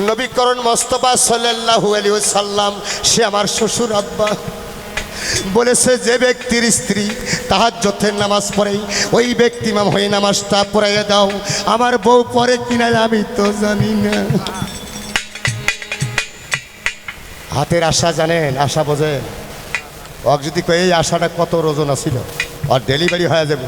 নবী করণ মোস্তফা সাল্লাল্লাহু আলাইহি ওয়াসাল্লাম সে আমার শ্বশুর আব্বা বলেছে, যে ব্যক্তির স্ত্রী তাহাজ্জুদের নামাজ পড়ে ওই ব্যক্তি ইমাম হয়ে নামাজটা পড়াইয়া দাও। আমার বউ পড়ে কিনা আমি তো জানি না। হাতের আশা জানেন, আশা বোঝে ওক যদি কই এই আশাটা কত ওজন ছিল আর ডেলিভারি হয়ে যাবে।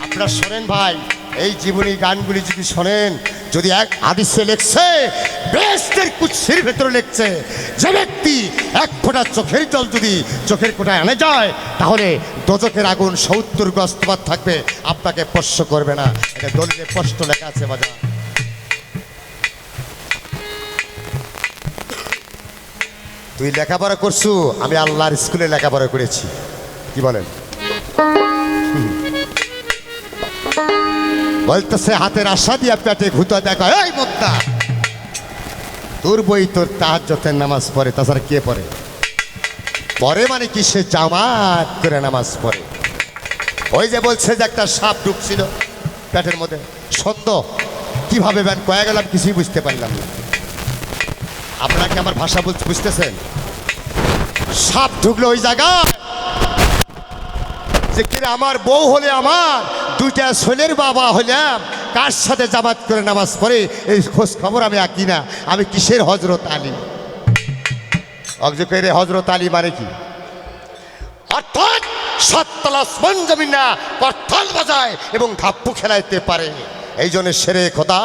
আপনারা শোনেন ভাই, এই জীবনী গানগুলি যদি শোনেন, যদি এক হাদিসে লেখছে, বেহেশতের কুদসির ভেতরে লেখছে, যে ব্যক্তি এক ফোঁটা চোখের জল যদি চোখের কোটায় আনে যায়, তাহলে দোজখের আগুন 70 গজ তোমার থাকবে, আপনাকে স্পর্শ করবে না। এটা দলিলে স্পষ্ট লেখা আছে বাজার। তুই লেখাপড়া করছু, আমি আল্লাহর স্কুলে লেখাপড়া করেছি, কি বলেন? বলতেছে হাতের আশা দিয়া পেটে ঘুতো দেখা। এই মোদ্দা, তোর বই তোর তাহাজ্জুদের নামাজ পড়ে, তাছাড়া কে পড়ে? পরে মানে কি সে জামাত করে নামাজ পড়ে। ওই যে বলছে যে একটা সাপ ঢুকছিল পেটের মধ্যে, সত্য কিভাবে ব্যান কয়ে গেলাম কিছুই বুঝতে পারলাম না। আপনারা কি আমার ভাষা বলতে বুঝতেছেন? সাপ ঢুকলো ওই জায়গায়, যে কিনা আমার বউ হলে আমার দুইটা ছেলের বাবা হইলাম, কার সাথে জামাত করে নামাজ পড়ে এই খোঁজ খবর আমি আঁকি না। আমি কিসের হজরত আলী? অভিযোগ করে হজরত আলী মানে কি? অর্থাৎ সাততলা আসমান জমিন না করতাল বাজায় এবং ধাপ্পু খেলাইতে পারে, এই জন্য শেরে খোদা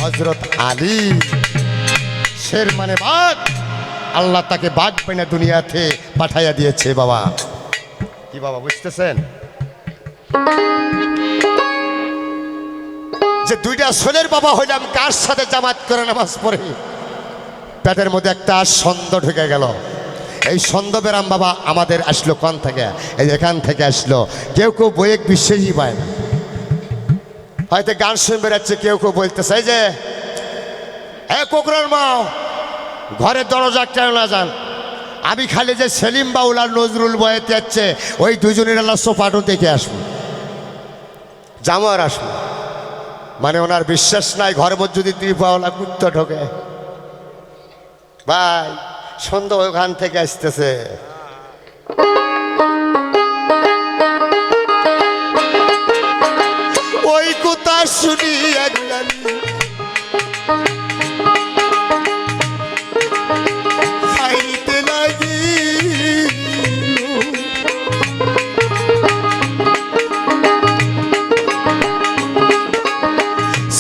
হজরত আলী। শের মানে বাঘ, আল্লাহ তাকে বাঘ পেনা দুনিয়াতে পাঠাইয়া দিয়েছে। বাবা কি বাবা বুঝতেছেন? যে দুইটা ছেলের বাবা হইলাম, কার সাথে জামাত করে নামাজ পড়ে পেটের মধ্যে একটা ছন্দ ঢুকে গেল। এই ছন্দ বেরাম বাবা আমাদের আসলো কোন থেকে? এই এখান থেকে আসলো। কেউ কেউ বইয়ে বিশ্বাসই পায় না, হয়তো গান শুনে বেড়াচ্ছে। কেউ কেউ বলতেছে যে এ কোকরার মা ঘরের দরজা কেন না যান, আমি খালি যে সেলিম বাউল আর নজরুল বয়েতে যাচ্ছে ওই দুজনের আল্লাহ সোফাটো দেখে আসবো, যাবো আর আসবো। মানে ওনার বিশ্বাস নাই ঘরের মধ্যে যদি দুই বাউলা কুত্তা ঢোকে। ভাই সন্ধ্যা ওখান থেকে আসতেছে। ওই কথা শুনি একজন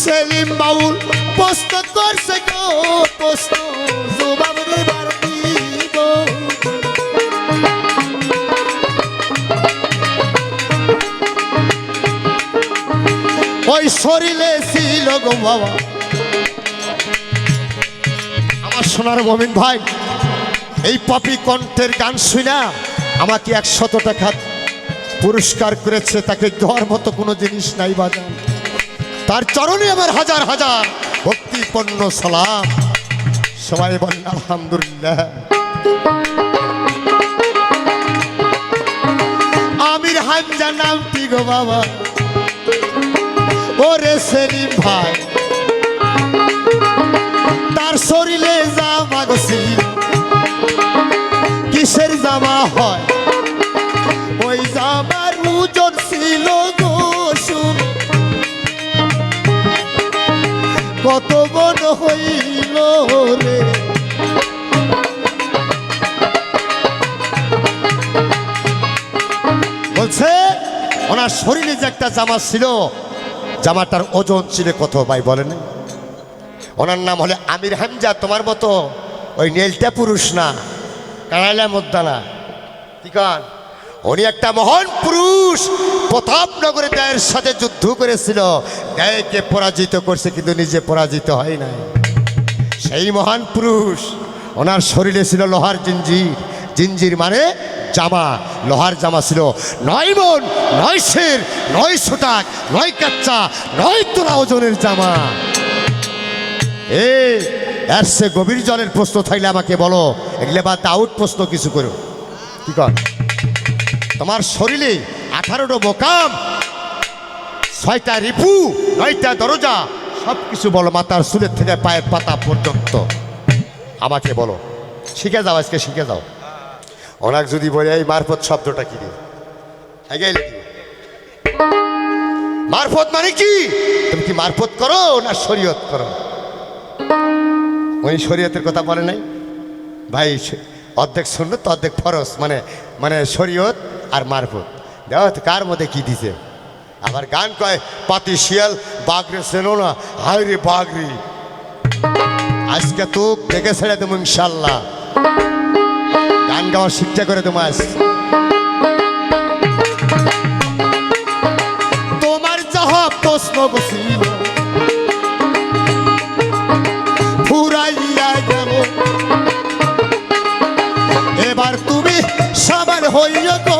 সেলিম বাউল পোস্ত করছে গো, পোস্ত জবাব দেবার দিব। ওই শরীরে ছিল গো বাবা আমার সোনার মমিন ভাই। এই পপি কণ্ঠের গান শুনা আমাকে 100 টাকা পুরস্কার করেছে, তাকে দেওয়ার মতো কোনো জিনিস নাই বাজান। তার চরণে আমার হাজার হাজার ভক্তিপূর্ণ সালাম। সবাই বলেন আলহামদুলিল্লাহ। আমির হামজা নামটি গো বাবা, ওরে সেলিম ভাই তার শরীরে জামা গছিল, কিসের জামা হয়? ওই জামার ওজন ছিল গো কত বড় হইল রে। বলছে ওনার শরীরে যে একটা জামা ছিল, জামাটার ওজন ছিল কত ভাই বলেন? ওনার নাম হলে আমির হামজা। তোমার মতো ওই নেলটা পুরুষ না, কানাইলা মোদ্দা না, কি কান? উনি একটা মহান পুরুষ, প্রতাপনগরে গায়ের সাথে যুদ্ধ করেছিল, গায়েকে পরাজিত করছে কিন্তু নিজে পরাজিত হয় নাই। সেই মহান পুরুষ, ওনার শরীরে ছিল লোহার জিঞ্জির। জিঞ্জির মানে জামা, লোহার জামা ছিল 9 মণ 9 সের 900 টাক 9 কাচ্চা 9 তোলা ওজনের জামা। এর সে গভীর জলের প্রশ্ন থাকলে আমাকে বলো, এগুলো বা আউট প্রশ্ন কিছু করো। কি কর? তোমার শরীরে 18টা মোকাম, 6টা রিপু, 9টা দরজা, সব কিছু বলো, মাথার চুলের থেকে পায়ের পাতা পর্যন্ত আমাকে বলো। শিখে যাও, আজকে শিখে যাও। ওনাকে যদি বলে এই মারফত শব্দটা কি রে, মারফত মানে কি? তুমি কি মারফত করো না শরীয়ত করো? ওই শরীয়তের কথা বলে নাই ভাই, অর্ধেক সুন্নত অর্ধেক ফরজ, মানে মানে শরীয়ত আর মারফত। দেখো কার মধ্যে কি দিছে। আবার গান কয় পাতি শিয়াল বাগরে চেনো না, হায় রে বাগরি। আজকে তো দেখে ছেড়ে দেবো ইনশাল্লাহ, গান গাওয়ার শিক্ষা করে দেবো আজ। তোমার যাহা প্রশ্ন ছিল ফুরাইয়া গেল, এবার তুমি সাবান হইয়া গো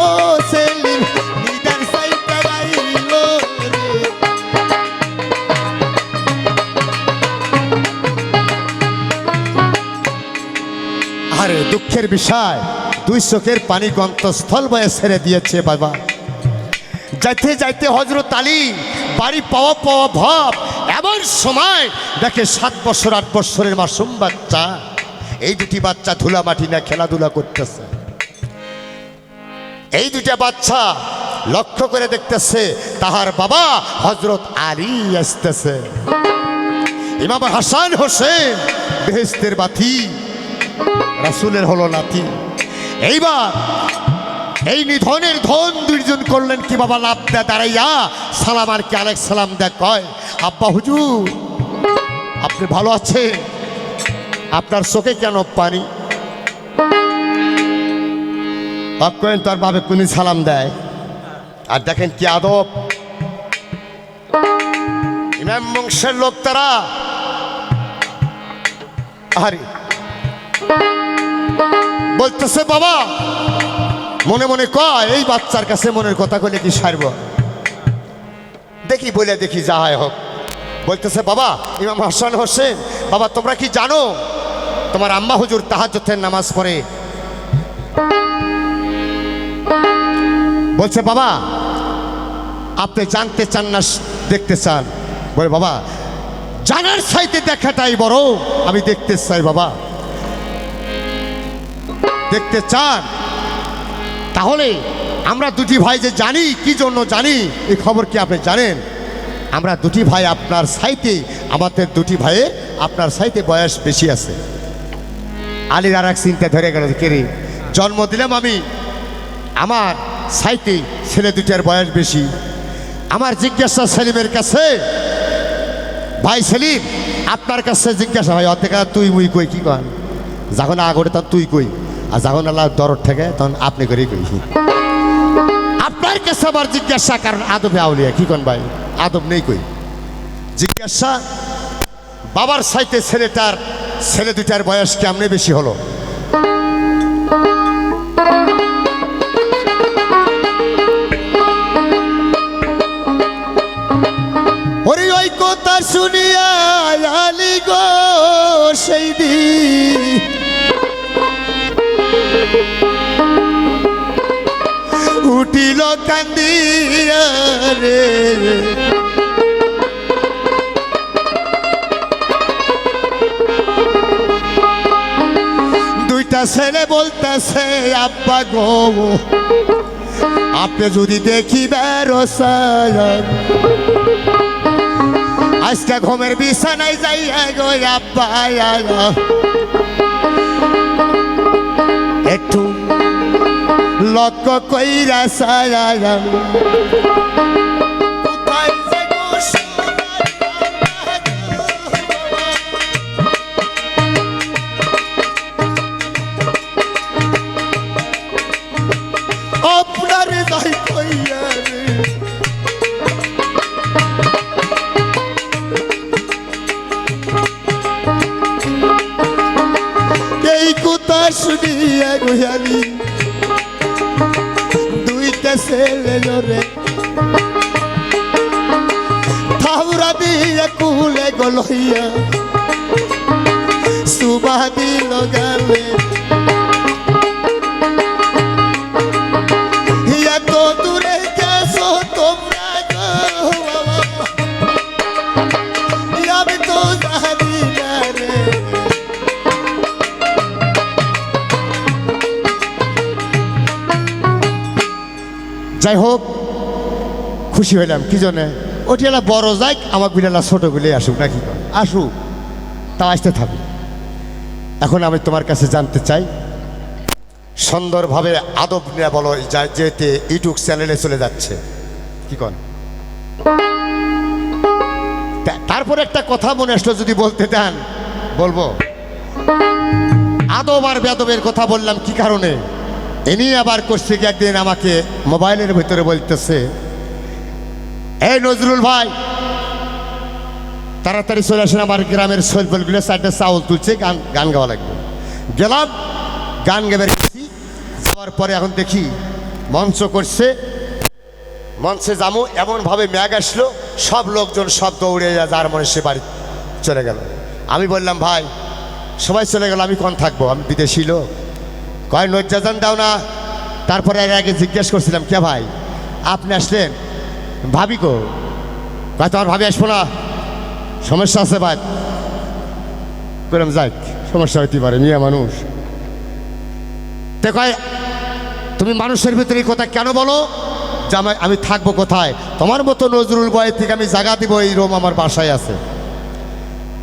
সেলিম নিদান সাইটা গাইল রে। আরে দুঃখের বিষয়, দুই চোখের পানি গন্তস্থল বয়ে ছেড়ে দিয়েছে বাবা। যাইতে যাইতে হযরত আলী বাড়ি পাওয়া পাওয়া ভাব, এমন সময় দেখে 7 বছর 8 বছরের মাসুম বাচ্চা, এই দুটি বাচ্চা ধুলা মাটি না খেলাধুলা করতেছে। এই দুটা বাচ্চা লক্ষ্য করে দেখতেছে তাহার বাবা হযরত আলী আসতেছে। ইমাম হাসান হোসেন বেহেশতের বাতি, রাসূলের হলো নাতি। এইবার এই নিধনের ধন দুইজন করলেন কি বাবা, লাভ দেয় দাঁড়াইয়া সালাম আর কি আলেক সালাম দেয়, কয় আব্বা হুজুর আপনি ভালো আছেন? আপনার চোখে কেন পানি? কয়েন তার বাবে কোনি সালাম দেয়। আর দেখেন কি আদব, ইমাম বংশের লোক তারা। আরে বলতেছে বাবা, মনে মনে কয় এই বাচ্চার কাছে মনের কথা কইলে কি সারব, দেখি বলে দেখি যা হয় হোক। বলতেছে বাবা ইমাম হাসান হোসেন, বাবা তোমরা কি জানো তোমার আম্মা হুজুর তাহাজ্জুদের নামাজ পড়ে? বলছে বাবা আপনি জানতে চান না দেখতে চান? বলে বাবা জানার চাইতে দেখাটাই বড়, আমি দেখতে চাই। বাবা দেখতে চান? তাহলে আমরা দুটি ভাই যে জানি, কি জন্য জানি এই খবর কি আপনি জানেন? আমরা দুটি ভাই আপনার সাইতে, আমাদের দুটি ভাইয়ের আপনার সাইতে বয়স বেশি আছে। আলীর আর এক চিন্তা ধরে গেল, কে রে জন্ম দিলাম আমি, আমার সাইতে ছেলে দুটার বয়স বেশি। আমার জিজ্ঞাসা সেলিমের কাছে, ভাই সেলিম আপনার কাছে জিজ্ঞাসা, ভাই অর্ধেক তুই মুই কই কি কন, যখন আগরে তখন তুই কই, আর যখন আল্লাহ দরদ থেকে তখন আপনি করেই কই। আপনার কাছে আবার জিজ্ঞাসা, কারণ আদবে আউলিয়া কি কন ভাই, আদব নেই কই। জিজ্ঞাসা বাবার সাইতে ছেলে দুটার বয়স কেমনে বেশি হলো? ওরে ওই কথা শুনিয়া আলী গো সেই দিন উঠিল কান্দিয়া রে। দুইটা ছেলে বলতেছে আব্বা গো আপনি যদি দেখিবেন আজকে ঘুমের বিছানায় যাইয়া গো আব্বা একটু লক্ষ্য কইরা সালাম আপনার দাই কইয়া রে। এই কথা শুনিয়া গয়ালি দুইটা ছেলে রে থাউরা দিয়ে কুলে গলইয়া সুবাহ দিল গালে। এত দূরে গেছো তোমরা গো যাই হোক, খুশি হইলাম কি জন্যে, ওটি এলা বড় যাই, আমার বিলালা ছোটোগুলি আসুক নাকি, আসুক, তা আসতে থাকুক। এখন আমি তোমার কাছে জানতে চাই, সুন্দরভাবে আদব নিয়ে বলো, যেতে ইউটিউব চ্যানেলে চলে যাচ্ছে, কি কন? তারপরে একটা কথা মনে আসলো, যদি বলতে দেন বলবো। আদব আর বেদবের কথা বললাম কি কারণে, এনি আবার করছে কি, একদিন আমাকে মোবাইলের ভিতরে বলতেছে, এই নজরুল ভাই তাড়াতাড়ি চলে আসেন, আমার গ্রামের শৈলগুলো চারটে চাউল তুলছে, গান গান গাওয়া লাগবে। গেলাম, গান গেবে গেছি, যাওয়ার পরে এখন দেখি মঞ্চ করছে, মঞ্চে যাবো এমনভাবে ম্যাগ আসলো, সব লোকজন সব দৌড়ে যার মনে সে বাড়ি চলে গেল। আমি বললাম ভাই সবাই চলে গেল, আমি কোন থাকবো, আমি বিদেশি লোক। কয় নজ্জাজান দাও না। তারপরে এর আগে জিজ্ঞেস করছিলাম, কে ভাই আপনি আসলেন, ভাবি গো, কয় তোমার ভাবি আসবো না, সমস্যা আছে ভাই। বললাম যাক, সমস্যা হইতে পারে, মেয়ে মানুষ। তে কয় তুমি মানুষের ভিতরে এই কথা কেন বলো, যে আমি থাকবো কোথায়, তোমার মতো নজরুল বয় থেকে আমি জায়গা দিব, এই রুম আমার বাসায় আছে।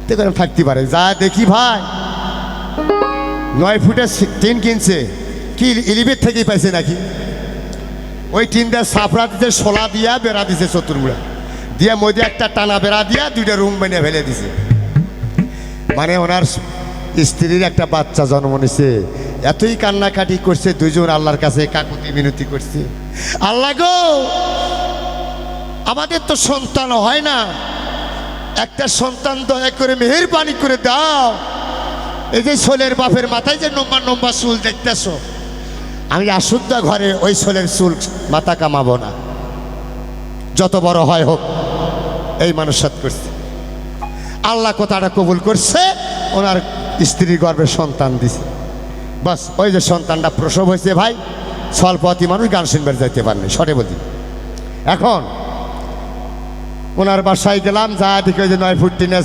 তে কয় থাকতে পারে, যা দেখি ভাই 9 ফুটের টিন কিনছে, কি ইলিবের থেকেই পাইছে নাকি, ওই টিনটা সাপড়া দিতে, শোলা দিয়া বেড়া দিছে, চতুর্গুড়া দিয়া মধ্যে একটা টানা বেড়া দিয়া 2টা রুম বানিয়ে ফেলে দিছে। মানে ওনার স্ত্রীর একটা বাচ্চা জন্ম নিছে, এতই কান্নাকাটি করছে, দুইজন আল্লাহর কাছে কাকুতি মিনতি করছে, আল্লাহ গো আমাদের তো সন্তান হয় না, একটা সন্তান দয়া করে মেহেরবানি করে দাও। এই যে ছোলের বাপের মাথায় যে নম্বর নম্বর চুল দেখতেছ, আমি আশুদ্ধ ঘরে ওই ছোলের চুল মাথা কামাবো না, যত বড় হয় হোক। এই মানুষ সাথ করছে, আল্লাহ কথাটা কবুল করছে, ওনার স্ত্রীর গর্ভে সন্তান দিছে। বাস ওই যে সন্তানটা প্রসব হয়েছে ভাই, স্বল্পতি মানুষ গান শুনবার যাইতে পারেনি, সরে বলি। এখন ওনার বাসায় গেলাম, যা দেখি ওই যে 9 ফুট টিনের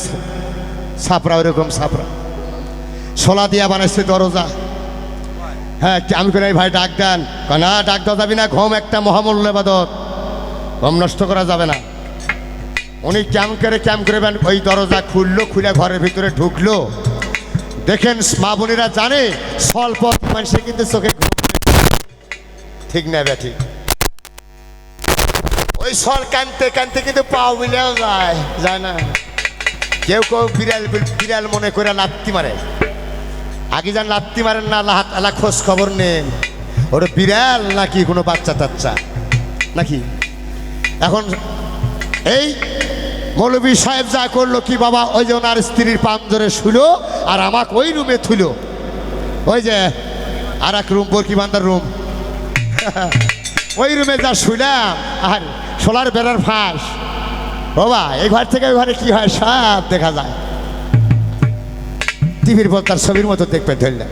ছাপড়া, ওইরকম ছাপড়া, শোলা দিয়া বানাইছে দরজা। হ্যাঁ আমি করে ভাই ডাক দেন, না ডাক দেওয়া যাবি না, ঘুম একটা মহামূল্য ইবাদত, ঘুম নষ্ট করা যাবে না। উনি ক্যাম্প করে ওই দরজা খুললো, খুলে ঘরের ভিতরে ঢুকলো। দেখেন মা বোনেরা জানে স্বল্প মানুষের কিন্তু চোখে ঘুম, ঠিক না ব্যাঠি, ওই সল কানতে কানতে কিন্তু পাও মিলেও যায় না। কেউ কেউ বিড়াল বিড়াল মনে করে লাত্তি মারে, আগে যান লাত্তি মারেন না, আল্লাহ খোঁজ খবর নেন ওটা বিড়াল নাকি কোনো বাচ্চা টাচ্চা নাকি। এখন এই মৌলভী সাহেব যা করলো কি বাবা, ওই যে ওনার স্ত্রীর পাঞ্জরে শুলো, আর আমাকে ওই রুমে থুলো, ওই যে আর এক রুম, বরকি বান্দার রুম, ওই রুমে যা শুলাম, আর সোলার বেড়ার ফাঁস, বাবা এই ঘর থেকে ওই ঘরে কি হয় সব দেখা যায়, টিভির বলতার ছবির মতো দেখবে ধরলাম,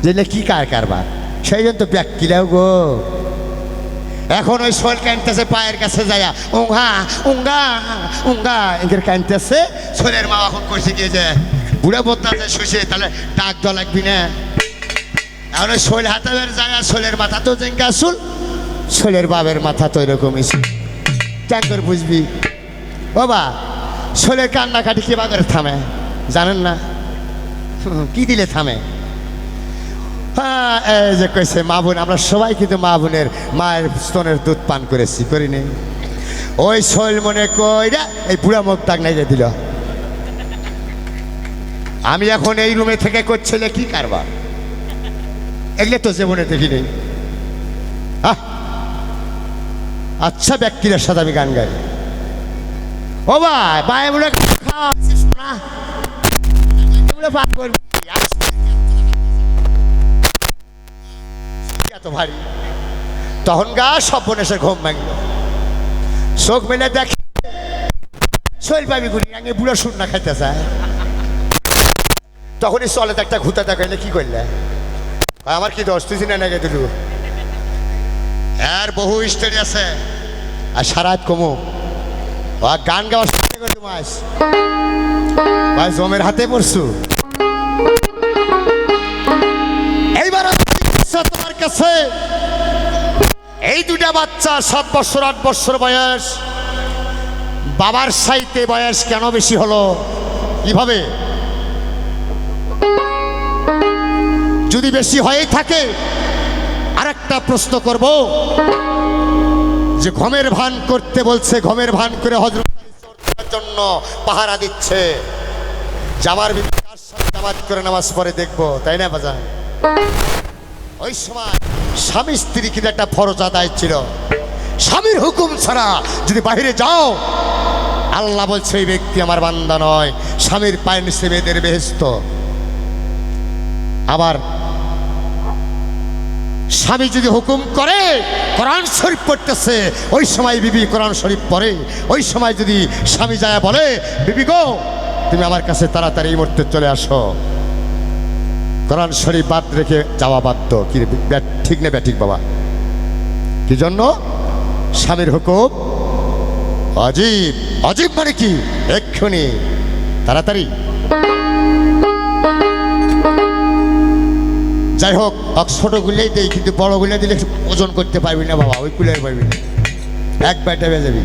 যেলে কি কারবার, সেই জন্য তো ব্যাগ কিলাও গো। এখন ওই শোল কানতেছে, পায়ের কাছে যায় উঙ্গা উঙ্গা উঙ্গা এদের কানতেছে। শোলের মা এখন কইছে গিয়ে যে বুড়া বোতাতে শুষে, তাহলে ডাক দেওয়া লাগবি না। এখন ওই শোল হাতে যায়, শোলের মাথা তো জেঙ্গা চুল, শোলের বাবের মাথা তো এরকমই চুল, কেন করে বুঝবি বাবা। শোলের কান্নাকাটি কি বাগের থামে জানেন না, কি দিলে থামে? হ্যাঁ এই যে কইছে মা বোন, আমরা সবাই কিন্তু মা বোনের মায়ের স্তনের দুধ পান করেছি, করিনি। ওই শৈল মনে কইরা এই বুড়া মুখ ডাক নাই দিল। আমি এখন এই রুমে থেকে করছিলে কি কারবার, এগুলো তো জীবনে দেখি নেই। আচ্ছা ব্যক্তির সাথে আমি গান গাই, ও ভাই ভাই বলে এত ভারী, তখন গা সব বোন এসে ঘুম ভাঙল, চোখ মেলে দেখে শৈল পাবি গুলি আগে বুড়ো শুন না খাইতে চায়। তখনই চলে একটা ঘুতা দেখাইলে কি করলে, আমার কি দোষ, তুই না নাগে দিল, আর বহু স্টোরি আছে, আর সারাত কমু গান গাওয়া মাস ভাই জমের হাতে পড়ছু। এইবার তোমার কাছে এই এই দুটা বাচ্চা 7 বছর 8 বছর বয়স, বাবার সাইতে বয়স কেন বেশি হলো? কিভাবে? যদি বেশি হয়েই থাকে, আরেকটা প্রশ্ন করব, যে ঘুমের ভান করতে বলছে, ঘুমের ভান করে হযরত আলী চোর জন্য পাহারা দিচ্ছে, জামার ভিতরে কার সাথে জামাত করে নামাজ পড়ে দেখবো, তাই না বাজান? ওই সময় স্বামী স্ত্রী কিন্তু একটা ফরজ আদায় ছিল। স্বামীর হুকুম ছাড়া যদি বাইরে যাও, আল্লাহ বলছে এই ব্যক্তি আমার বান্দা নয়। স্বামীর পায়ের নিচে বেদের বেহেশত। আবার স্বামী যদি হুকুম করে, কোরআন শরীফ পড়তেছে, ওই সময় বিবি কোরআন শরীফ পড়ে। ওই সময় যদি স্বামী যায় বলে, বিবি গো তুমি আমার কাছে তাড়াতাড়ি এই মুহূর্তে চলে আসো, কোরআন শরীফ বাদ রেখে যাওয়া বাধ্য। কি ঠিক না ব্যাঠিক বাবা? কি জন্য? স্বামীর হুকুম অজীব। অজীব মানে কি? এক্ষুনি তাড়াতাড়ি। যাই হোক, ছোট গুলেই দেই, কিন্তু বড় গুলে দিলে ওজন করতে পারবি না বাবা, ওই কুলে পারবি না, এক বাইটা বেয়ে যাবি।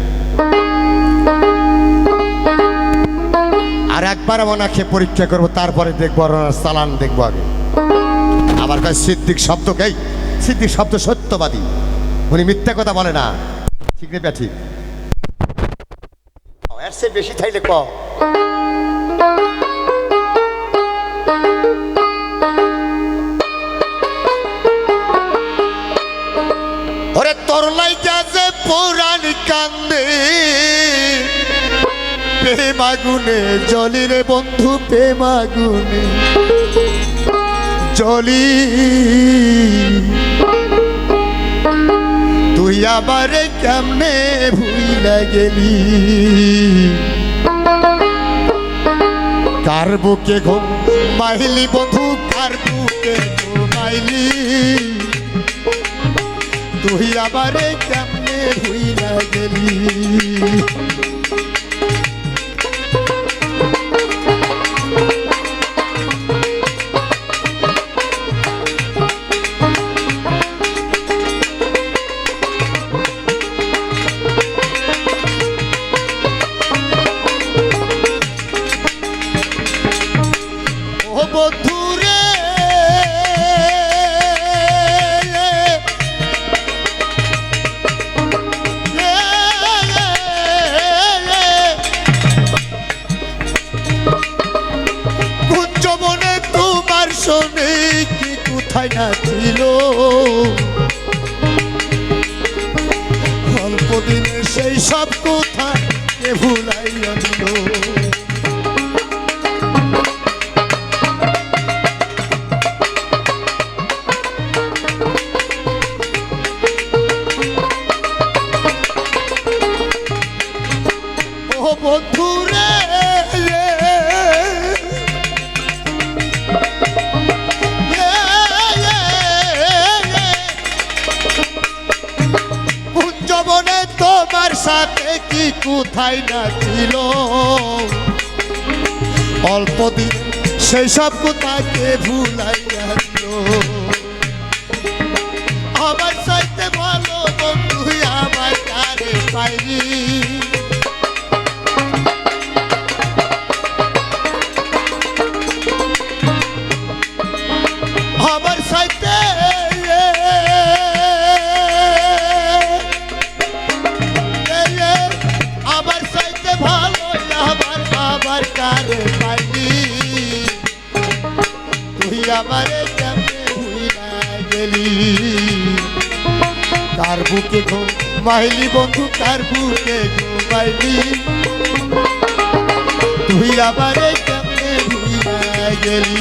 আর একবার মনে খেয়ে পরীক্ষা করবো, তারপরে দেখবো চালান দেখবো আগে। আমার কাছে সিদ্দিক শব্দ কে? সিদ্দিক শব্দ সত্যবাদী, উনি মিথ্যা কথা বলে না। ঠিক না ঠিক? এর চেয়ে বেশি থাইলে ক। ওরে তোর লাইগা যে পুরাণ কান্দে, প্রেম আগুনে জ্বলি রে বন্ধু, প্রেম আগুনে জ্বলি। তুই আবার কেমনে ভুইলা গেলি? কার বুকে ঘুমাইলি বন্ধু, কার বুকে ঘুমাইলি? তুই আবার কেমনে ভুইলা গেলি? কি কোথায় না ছিল, অল্প দিনে সেই সব কোথায় কে ভুলাইয়া দিল। ও বন্ধু রে, তোমার সাথে কি কোথায় না ছিল, অল্প দিন সেই সব কোথাকে ভুলাইয়া দিল। আমার চাইতে ভালো বন্ধু আমার কারে পাইনি, আমার চাইতে কারে পাইনি। তুই আমারে কেমনে ভুইলা গেলি? কার বুকে ঘুমাইলি বন্ধু, কার বুকে ঘুমাইলি? তুই আমারে কেমনে ভুইলা গেলি?